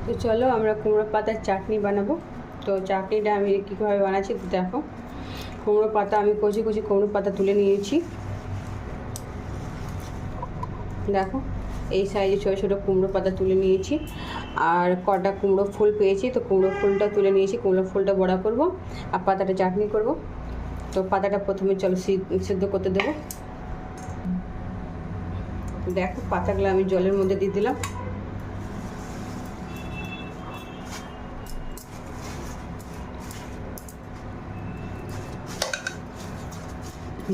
তো চলো আমরা কুমড়ো পাতার চাটনি বানাবো। তো চাটনিটা আমি কীভাবে বানাচ্ছি দেখো। কুমড়ো পাতা আমি কচি কচি কুমড়ো পাতা তুলে নিয়েছি, দেখো এই সাইজে ছোটো ছোটো কুমড়ো পাতা তুলে নিয়েছি। আর কটা কুমড়ো ফুল পেয়েছি, তো কুমড়ো ফুলটা তুলে নিয়েছি। কুমড়ো ফুলটা বড়া করব আর পাতাটা চাটনি করব। তো পাতাটা প্রথমে চলো সিদ্ধ করতে দেবো। দেখো পাতাগুলো আমি জলের মধ্যে দিয়ে দিলাম।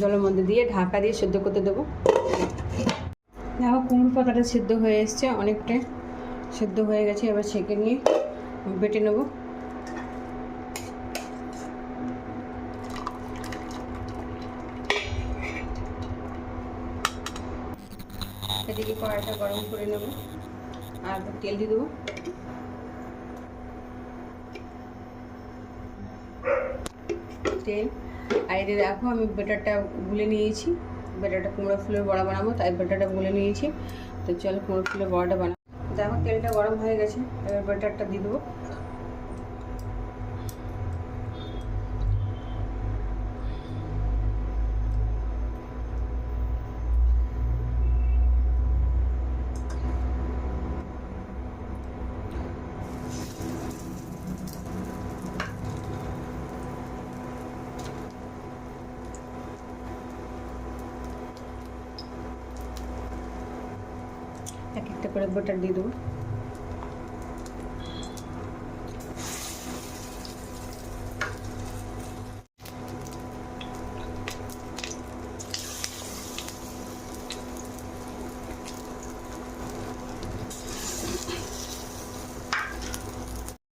জলের মধ্যে দিয়ে ঢাকা দিয়ে সিদ্ধ করতে দেবো। দেখো কুমড়ো পাতাটা সিদ্ধ হয়ে এসছে, অনেকটাই সিদ্ধ হয়ে গেছে। এবার ছেঁকে নিয়ে বেটে নেব। এদিকে কড়াইটা গরম করে নেব আর তেল দিয়ে দেবো। তেল আর এদিকে দেখো আমি বেটারটা গুলে নিয়েছি। বেটারটা কুমড়ো ফুলের বড়া বানাবো, তাই বেটারটা গুলে নিয়েছি। তো চলো কুমড়ো ফুলের বড়াটা বানাবো। দেখো তেলটা গরম হয়ে গেছে, এবার বেটারটা দিয়ে দেবো। এক একটা করে বাটার দিয়ে দেবো।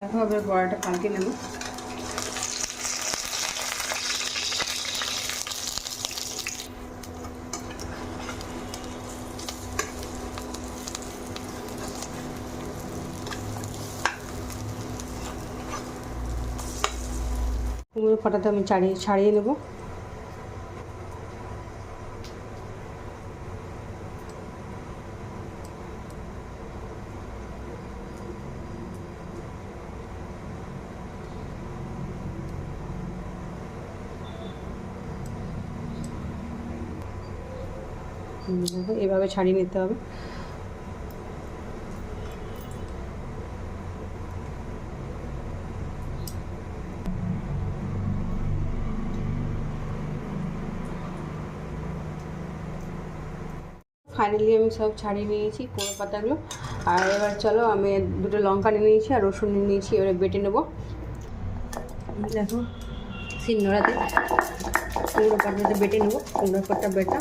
দেখো এবার বড়াটা পাল্টে নেব। কুমড়ো পাতাটা আমি ছাড়িয়ে নেব। এভাবে ছাড়িয়ে নিতে হবে। ফাইনালি আমি সব ছাড়িয়ে নিয়েছি কুমড়ো পাতাগুলো। আর এবার চলো আমি দুটো লঙ্কা নিয়ে নিয়েছি আর রসুন নিয়ে নিয়েছি, এবারে বেটে নেব। দেখো শিলনোড়াতে কুমড়ো পাতাটা বেটে নেব। কুমড়ো পাতা বেটা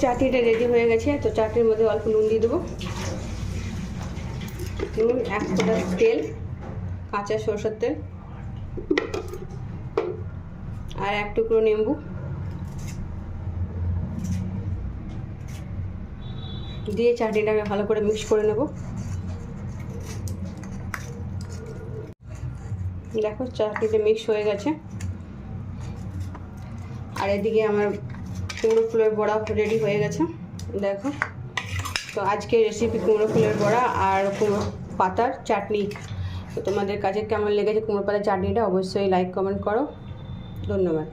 চাটনিটা রেডি হয়ে গেছে। তো চাটনির মধ্যে অল্প নুন দিয়ে দেবো। নুন, এক ফোঁটা তেল, কাঁচা সরষের তেল আর এক টুকরো নেম্বু দিয়ে চাটনিটাকে ভালো করে মিক্স করে নেব। দেখো চাটনিটা মিক্স হয়ে গেছে। আর এদিকে আমার কুমড়ো ফুলের বড়া রেডি হয়ে গেছে। দেখো তো আজকে রেসিপি কুমড়ো ফুলের বড়া আর কুমড়ো পাতার চাটনি। তো তোমাদের কাছে কেমন লেগেছে কুমড়ো পাতার চাটনিটা অবশ্যই লাইক কমেন্ট করো। ধন্যবাদ।